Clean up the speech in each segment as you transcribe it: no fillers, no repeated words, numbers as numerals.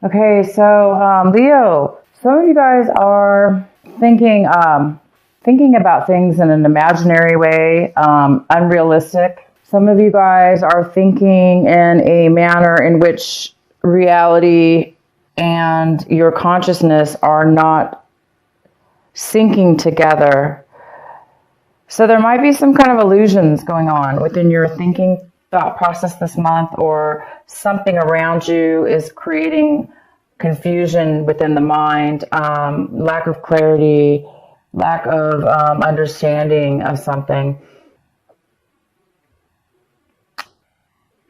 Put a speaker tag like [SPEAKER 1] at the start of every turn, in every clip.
[SPEAKER 1] Okay, so Leo, some of you guys are thinking about things in an imaginary way, unrealistic. Some of you guys are thinking in a manner in which reality and your consciousness are not syncing together. So there might be some kind of illusions going on within your thinking thought process this month, or something around you is creating confusion within the mind, lack of clarity, lack of understanding of something.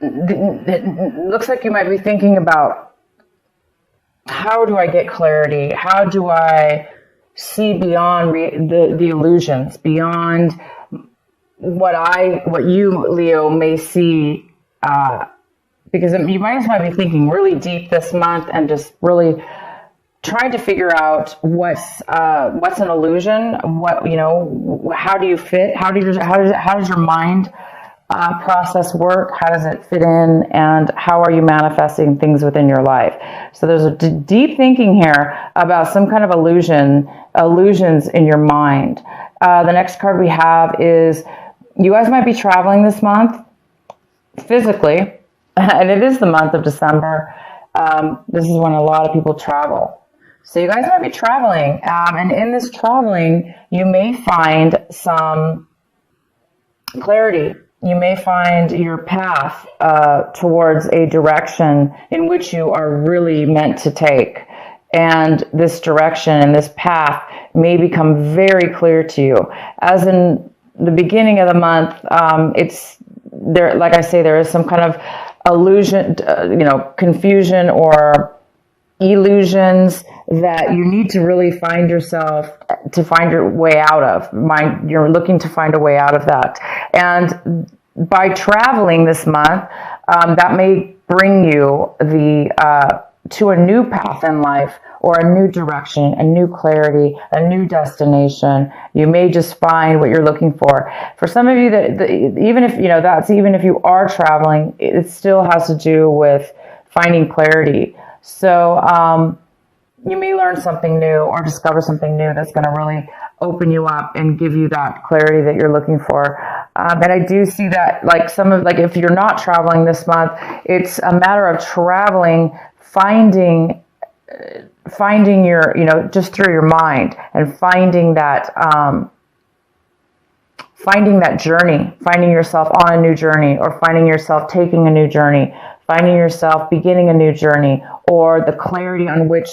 [SPEAKER 1] It looks like you might be thinking about, how do I get clarity? How do I see beyond the illusions, beyond what you, Leo, may see, because you might as well be thinking really deep this month and just really trying to figure out what's an illusion, how do you fit, how does your mind process work, how does it fit in, and how are you manifesting things within your life. So there's a deep thinking here about some kind of illusions in your mind. The next card we have is, you guys might be traveling this month physically, and it is the month of December. This is when a lot of people travel. So you guys might be traveling, and in this traveling, you may find some clarity. You may find your path towards a direction in which you are really meant to take. And this direction and this path may become very clear to you. As in the beginning of the month, it's there. Like I say, there is some kind of illusion, confusion or illusions that you need to really find your way out of. You're looking to find a way out of that. And by traveling this month, that may bring you to a new path in life, or a new direction, a new clarity, a new destination. You may just find what you're looking for. For some of you, even if you are traveling, it still has to do with finding clarity. So you may learn something new or discover something new that's going to really open you up and give you that clarity that you're looking for. And I do see that, if you're not traveling this month, it's a matter of traveling, finding your, just through your mind, and finding that journey, finding yourself on a new journey, or finding yourself taking a new journey, finding yourself beginning a new journey, or the clarity on which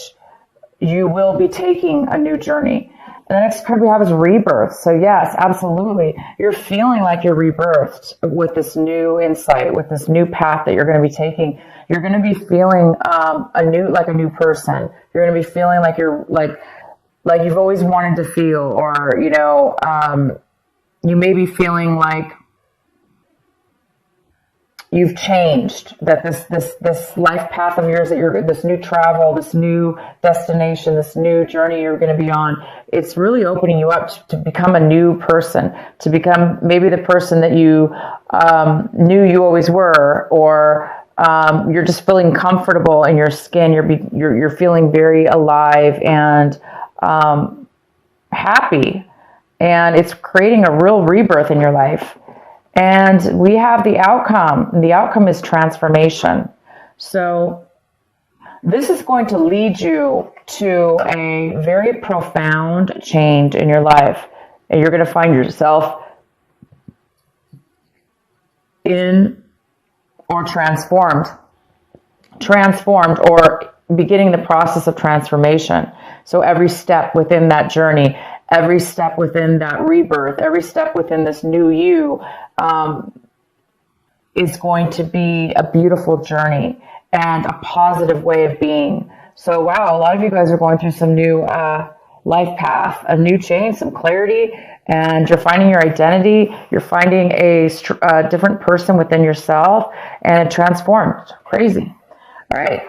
[SPEAKER 1] you will be taking a new journey. And the next card we have is rebirth. So yes, absolutely. You're feeling like you're rebirthed with this new insight, with this new path that you're going to be taking. You're going to be feeling a new person. You're going to be feeling like you're like you've always wanted to feel, or you may be feeling like you've changed, that this life path of yours, this new travel, this new destination, this new journey you're going to be on, it's really opening you up to become a new person, to become maybe the person that you knew you always were, or you're just feeling comfortable in your skin. You're feeling very alive and happy, and it's creating a real rebirth in your life. And we have the outcome, and the outcome is transformation. So this is going to lead you to a very profound change in your life, and you're going to find yourself in or transformed or beginning the process of transformation. So every step within that journey, every step within that rebirth, every step within this new you is going to be a beautiful journey and a positive way of being. So wow, a lot of you guys are going through some new life path, a new change, some clarity, and you're finding your identity. You're finding a different person within yourself, and it transformed. Crazy. All right,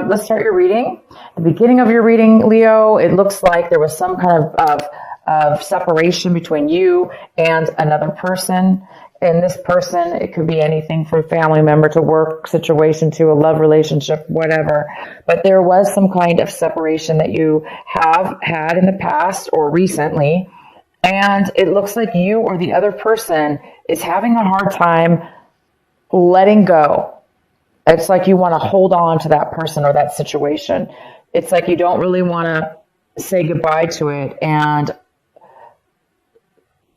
[SPEAKER 1] let's start your reading. The beginning of your reading, Leo, it looks like there was some kind of separation between you and another person, And this person, it could be anything from family member to work situation to a love relationship, whatever. But there was some kind of separation that you have had in the past or recently. And it looks like you or the other person is having a hard time letting go. It's like you want to hold on to that person or that situation. It's like you don't really want to say goodbye to it and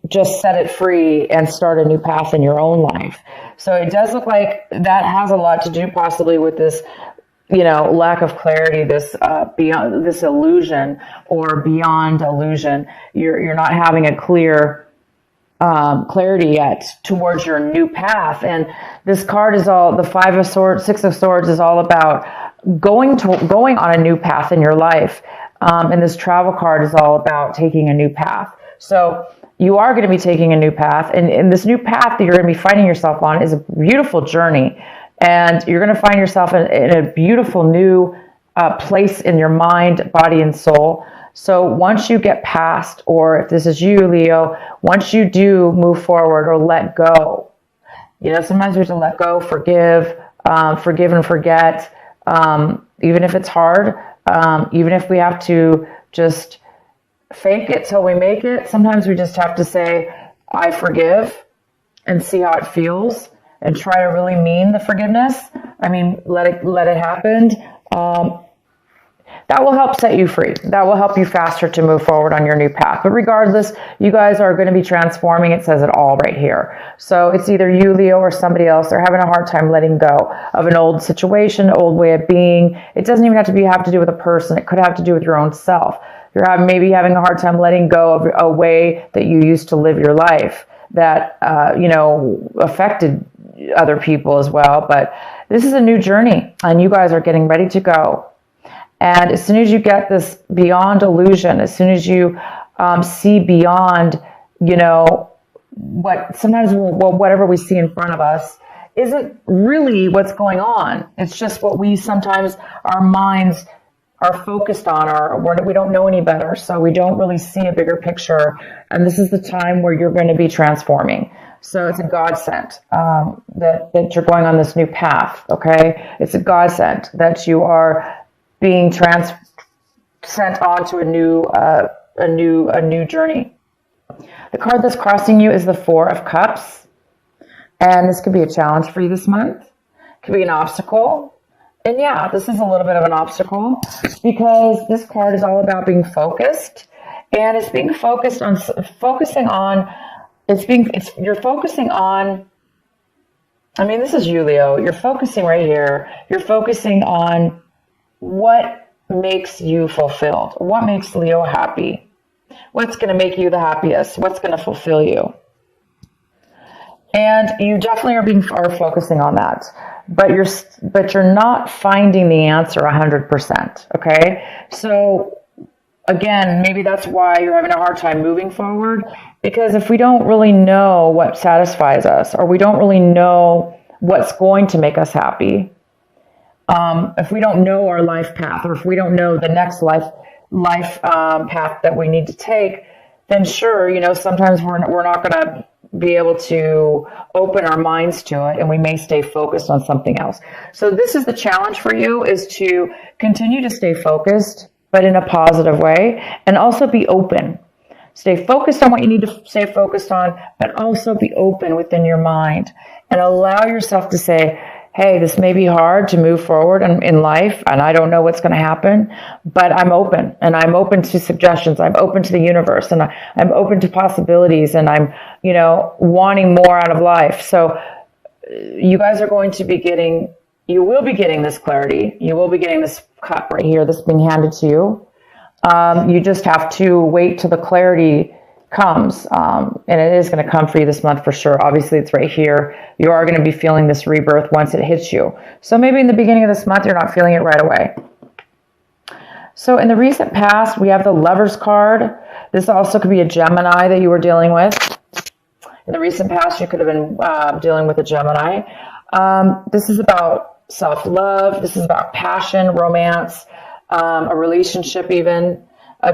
[SPEAKER 1] just set it free and start a new path in your own life. So it does look like that has a lot to do possibly with this, lack of clarity, this beyond this illusion or beyond illusion. You're not having a clear clarity yet towards your new path. And this card is all, the Five of Swords, Six of Swords is all about going on a new path in your life. And this travel card is all about taking a new path. So you are going to be taking a new path, and this new path that you're going to be finding yourself on is a beautiful journey, and you're going to find yourself in a beautiful new place in your mind, body, and soul. So once you get past, or if this is you, Leo, once you do move forward or let go, sometimes we have to let go, forgive and forget, even if it's hard, even if we have to just fake it till we make it. Sometimes we just have to say, I forgive, and see how it feels, and try to really mean the forgiveness. Let it happen. That will help set you free. That will help you faster to move forward on your new path. But regardless, you guys are going to be transforming. It says it all right here. So it's either you, Leo, or somebody else. They're having a hard time letting go of an old situation, old way of being. It doesn't even have to do with a person. It could have to do with your own self. You're maybe having a hard time letting go of a way that you used to live your life that, affected other people as well. But this is a new journey, and you guys are getting ready to go. And as soon as you get this beyond illusion, as soon as you see beyond, whatever we see in front of us isn't really what's going on. It's just what we sometimes, our minds are focused on, or we don't know any better, so we don't really see a bigger picture. And this is the time where you're going to be transforming. So it's a godsend that you're going on this new path. Okay, it's a godsend that you are being sent on to a new journey. The card that's crossing you is the Four of Cups, and this could be a challenge for you this month. It could be an obstacle. And yeah, this is a little bit of an obstacle because this card is all about being focused, and it's being focused on you're focusing on, this is you, Leo. You're focusing right here. You're focusing on what makes you fulfilled, what makes Leo happy, what's going to make you the happiest, what's going to fulfill you. And you definitely are focusing on that. But you're not finding the answer 100%. Okay, so again, maybe that's why you're having a hard time moving forward, because if we don't really know what satisfies us, or we don't really know what's going to make us happy, if we don't know our life path, or if we don't know the next life path that we need to take, then sure, sometimes we're not going to be able to open our minds to it, and we may stay focused on something else. So this is the challenge for you, is to continue to stay focused, but in a positive way, and also be open. Stay focused on what you need to stay focused on, but also be open within your mind, and allow yourself to say, hey, this may be hard to move forward in life, and I don't know what's going to happen, but I'm open, and I'm open to suggestions. I'm open to the universe, and I'm open to possibilities, and I'm, wanting more out of life. So you guys are going to be you will be getting this clarity. You will be getting this cup right here that's being handed to you. You just have to wait till the clarity comes, and it is going to come for you this month for sure. Obviously, it's right here. You are going to be feeling this rebirth once it hits you. So maybe in the beginning of this month, you're not feeling it right away. So in the recent past, we have the Lovers card. This also could be a Gemini that you were dealing with. In the recent past, you could have been dealing with a Gemini. This is about self-love. This is about passion, romance, a relationship even.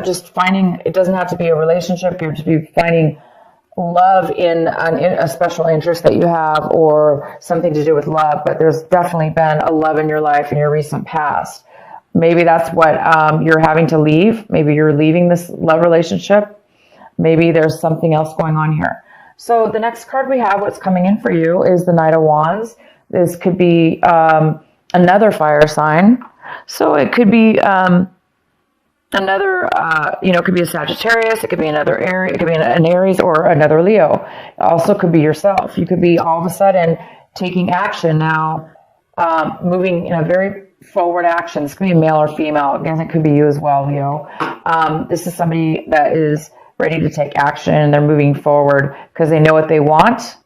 [SPEAKER 1] Just finding, it doesn't have to be a relationship. You're just be finding love in a special interest that you have or something to do with love, but there's definitely been a love in your life in your recent past. Maybe that's what you're having to leave. Maybe you're leaving this love relationship. Maybe there's something else going on here. So the next card we have, what's coming in for you, is the Knight of Wands. This could be another fire sign. So it could be another, it could be a Sagittarius, it could be another Aries, it could be an Aries or another Leo. It also could be yourself. You could be all of a sudden taking action now, moving in a very forward action. This could be a male or female. Again, it could be you as well, Leo. This is somebody that is ready to take action and they're moving forward because they know what they want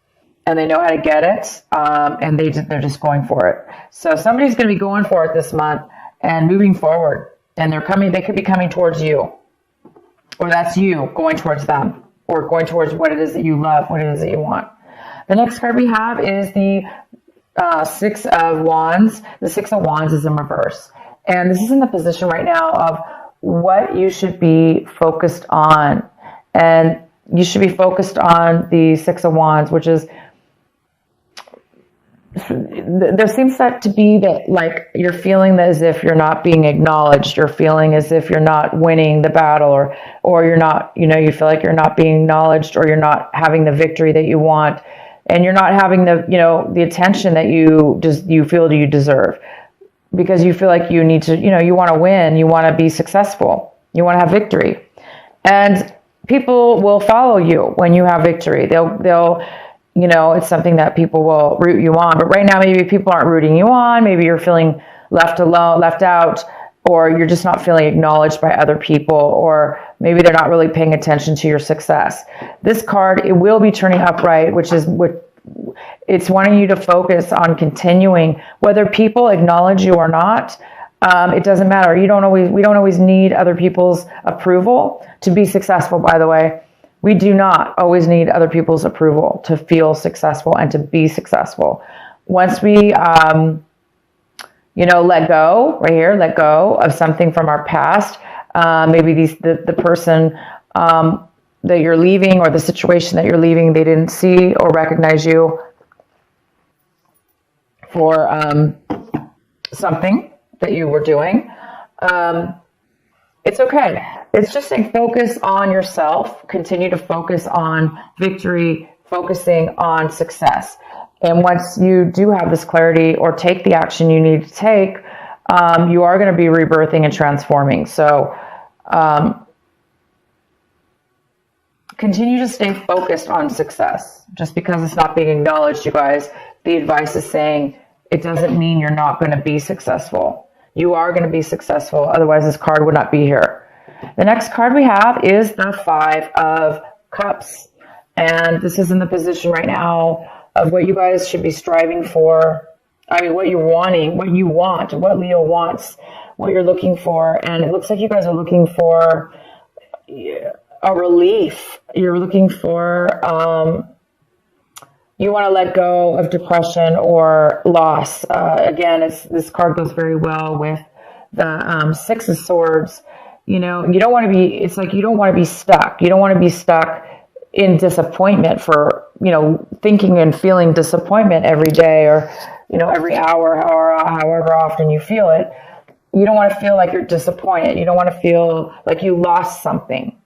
[SPEAKER 1] and they know how to get it, and they're just going for it. So somebody's going to be going for it this month and moving forward. And they could be coming towards you, or that's you going towards them, or going towards what it is that you love, what it is that you want. The next card we have is the Six of Wands. The Six of Wands is in reverse. And this is in the position right now of what you should be focused on. And you should be focused on the Six of Wands, which is, there seems to be that, like, you're feeling as if you're not being acknowledged. You're feeling as if you're not winning the battle, or you're not, you feel like you're not being acknowledged, or you're not having the victory that you want, and you're not having the attention that you feel you deserve, because you feel like you need to, you want to win, you want to be successful, you want to have victory, and people will follow you when you have victory. They'll it's something that people will root you on. But right now, maybe people aren't rooting you on. Maybe you're feeling left alone, left out, or you're just not feeling acknowledged by other people, or maybe they're not really paying attention to your success. This card, it will be turning upright, which is what it's wanting you to focus on continuing, whether people acknowledge you or not. It doesn't matter. We don't always need other people's approval to be successful, by the way. We do not always need other people's approval to feel successful and to be successful. Once we, let go of something from our past, maybe the person that you're leaving, or the situation that you're leaving, they didn't see or recognize you for something that you were doing. It's okay. It's just saying focus on yourself. Continue to focus on victory, focusing on success. And once you do have this clarity or take the action you need to take, you are going to be rebirthing and transforming. So continue to stay focused on success. Just because it's not being acknowledged, you guys, the advice is saying it doesn't mean you're not going to be successful. You are going to be successful. Otherwise, this card would not be here. The next card we have is the Five of Cups. And this is in the position right now of what you guys should be striving for. I mean, what you're wanting, what you want, what Leo wants, what you're looking for. And it looks like you guys are looking for a relief. You're looking for, you want to let go of depression or loss. Again, this card goes very well with the Six of Swords. You don't want to be, it's like you don't want to be stuck. You don't want to be stuck in disappointment for, thinking and feeling disappointment every day, or, every hour, or however often you feel it. You don't want to feel like you're disappointed. You don't want to feel like you lost something.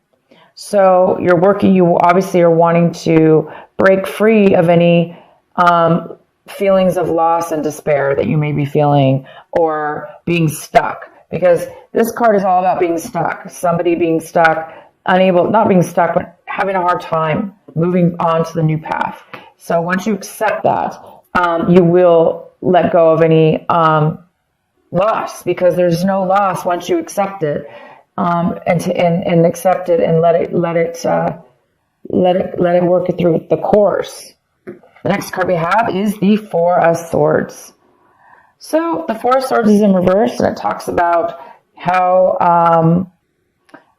[SPEAKER 1] So you obviously are wanting to break free of any feelings of loss and despair that you may be feeling, or being stuck, because this card is all about being stuck. Somebody being stuck, not being stuck, but having a hard time moving on to the new path. So once you accept that, you will let go of any loss, because there's no loss once you accept it. And accept it and let it work it through the course. The next card we have is the Four of Swords. So the Four of Swords is in reverse, and it talks about how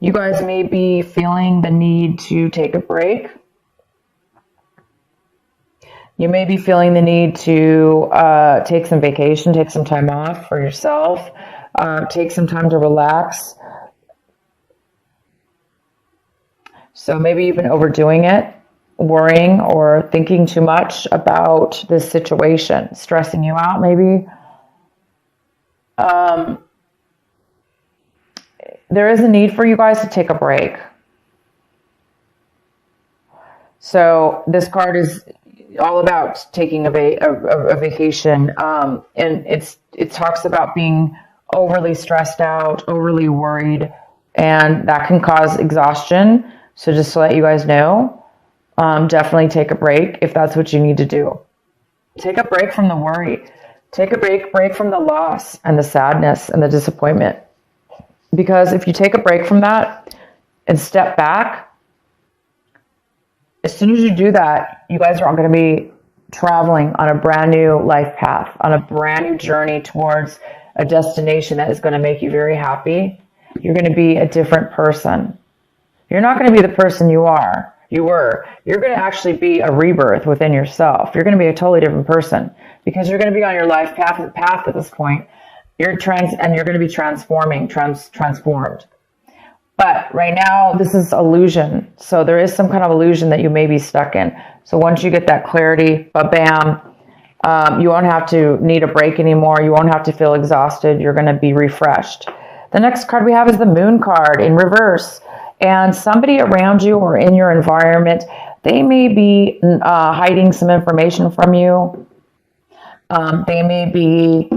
[SPEAKER 1] you guys may be feeling the need to take a break. You may be feeling the need to take some vacation, take some time off for yourself, take some time to relax. So maybe you've been overdoing it. worrying or thinking too much about this situation, stressing you out maybe. There is a need for you guys to take a break. So this card is all about taking a vacation, and it talks about being overly stressed out, overly worried, and that can cause exhaustion. So just to let you guys know, definitely take a break if that's what you need to do. Take a break from the worry. Take a break from the loss and the sadness and the disappointment. Because if you take a break from that and step back, as soon as you do that, you guys are all going to be traveling on a brand new life path, on a brand new journey towards a destination that is going to make you very happy. You're going to be a different person. You're not going to be the person you were. You're going to actually be a rebirth within yourself. You're going to be a totally different person because you're going to be on your life path at this point. You're going to be transformed. But right now, this is illusion. So there is some kind of illusion that you may be stuck in. So once you get that clarity, bam, you won't have to need a break anymore. You won't have to feel exhausted. You're going to be refreshed. The next card we have is the Moon card in reverse. And somebody around you or in your environment, they may be hiding some information from you. They may be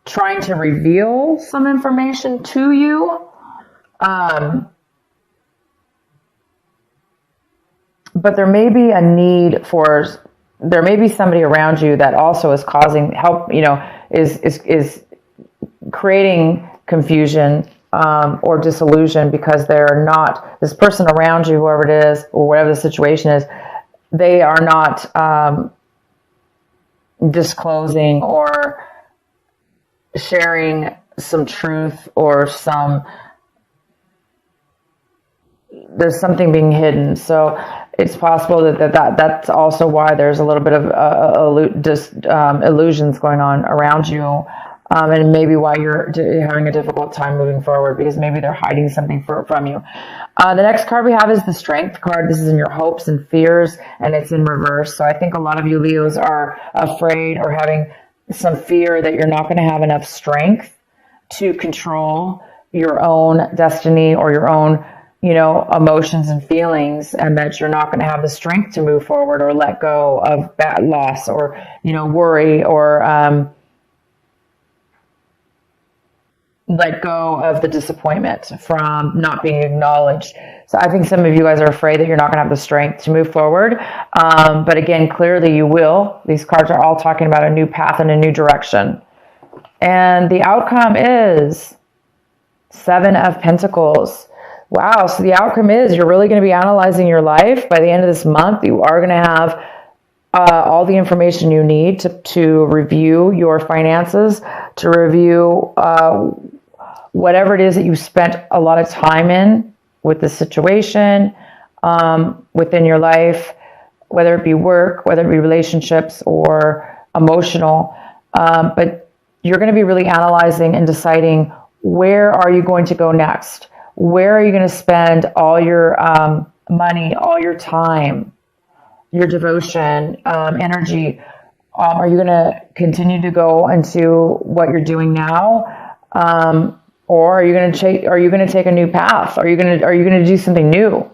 [SPEAKER 1] trying to reveal some information to you. But there may be a need there may be somebody around you that also is causing is creating confusion or disillusion because they're not, this person around you, whoever it is, or whatever the situation is, they are not disclosing or sharing some truth or there's something being hidden. So it's possible that's also why there's a little bit of illusions going on around you. And maybe why you're having a difficult time moving forward because maybe they're hiding something from you. The next card we have is the Strength card. This is in your hopes and fears, and it's in reverse. So I think a lot of you Leos are afraid or having some fear that you're not going to have enough strength to control your own destiny or your own, emotions and feelings, and that you're not going to have the strength to move forward or let go of that loss or, worry or, let go of the disappointment from not being acknowledged. So I think some of you guys are afraid that you're not going to have the strength to move forward. But again, clearly you will. These cards are all talking about a new path and a new direction. And the outcome is 7 of Pentacles. Wow. So the outcome is you're really going to be analyzing your life. By the end of this month, you are going to have all the information you need to review your finances, to review whatever it is that you spent a lot of time in with the situation within your life, whether it be work, whether it be relationships or emotional. But you're going to be really analyzing and deciding where are you going to go next? Where are you going to spend all your money, all your time, your devotion, energy? Are you going to continue to go into what you're doing now, or are you going to take a new path? Are you going to do something new?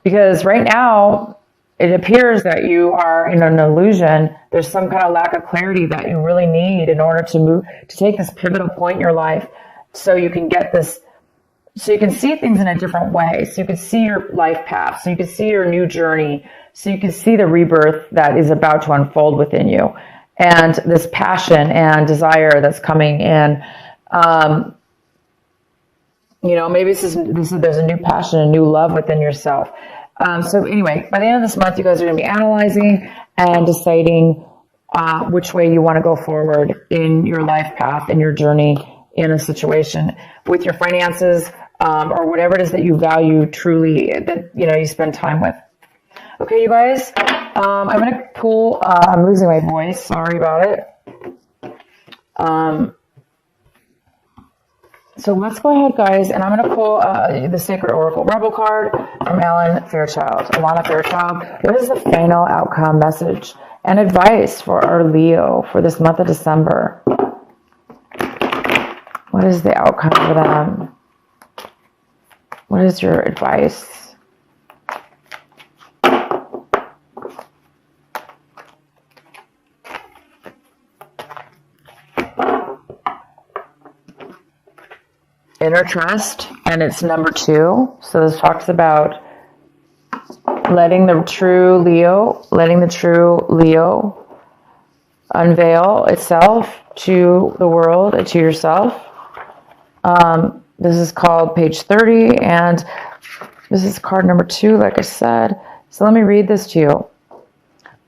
[SPEAKER 1] Because right now, it appears that you are in an illusion. There's some kind of lack of clarity that you really need in order to take this pivotal point in your life, so you can get this. So you can see things in a different way. So you can see your life path. So you can see your new journey. So you can see the rebirth that is about to unfold within you, and this passion and desire that's coming in. Maybe there's a new passion, a new love within yourself. So anyway, by the end of this month, you guys are going to be analyzing and deciding which way you want to go forward in your life path, in your journey, in a situation with your finances, or whatever it is that you value truly, that you spend time with. Okay, you guys, I'm going to pull, I'm losing my voice, sorry about it. So let's go ahead, guys, and I'm going to pull the Sacred Oracle Rebel card from Alana Fairchild. What is the final outcome message and advice for our Leo for this month of December? What is the outcome for them? What is your advice? Inner trust, and it's number 2. So this talks about letting the true Leo unveil itself to the world and to yourself. This is called page 30, and this is card number 2, like I said. So let me read this to you.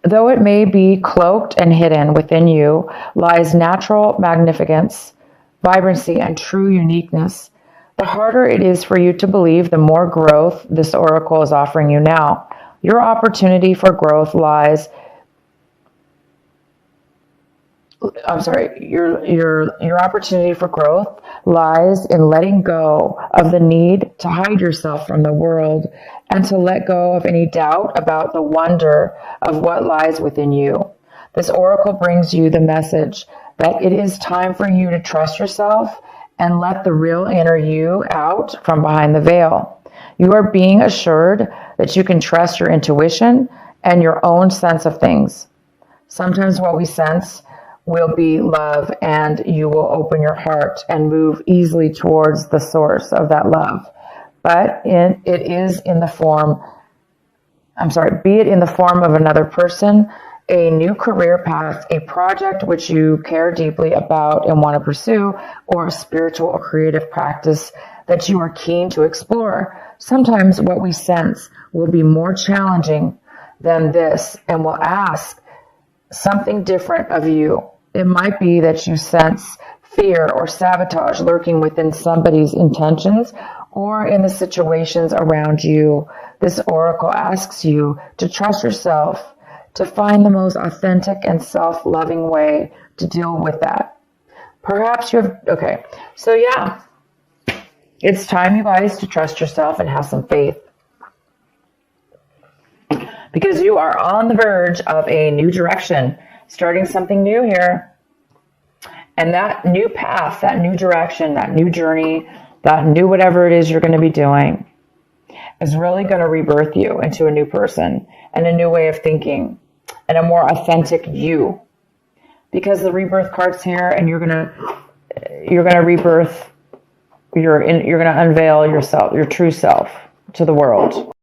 [SPEAKER 1] Though it may be cloaked and hidden within you lies natural magnificence, vibrancy, and true uniqueness. The harder it is for you to believe, the more growth this oracle is offering you now. Your opportunity for growth lies your opportunity for growth lies in letting go of the need to hide yourself from the world and to let go of any doubt about the wonder of what lies within you. This oracle brings you the message that it is time for you to trust yourself and let the real inner you out from behind the veil. You are being assured that you can trust your intuition and your own sense of things. Sometimes what we sense will be love, and you will open your heart and move easily towards the source of that love. But be it in the form of another person, a new career path, a project which you care deeply about and want to pursue, or a spiritual or creative practice that you are keen to explore. Sometimes what we sense will be more challenging than this and will ask something different of you. It might be that you sense fear or sabotage lurking within somebody's intentions or in the situations around you. This oracle asks you to trust yourself, to find the most authentic and self-loving way to deal with that. Perhaps you have, okay, so yeah, it's time, you guys, to trust yourself and have some faith. Because you are on the verge of a new direction, starting something new here. And that new path, that new direction, that new journey, that new whatever it is you're going to be doing is really going to rebirth you into a new person and a new way of thinking and a more authentic you. Because the rebirth card's here, and you're going to rebirth, you're going to unveil yourself, your true self, to the world.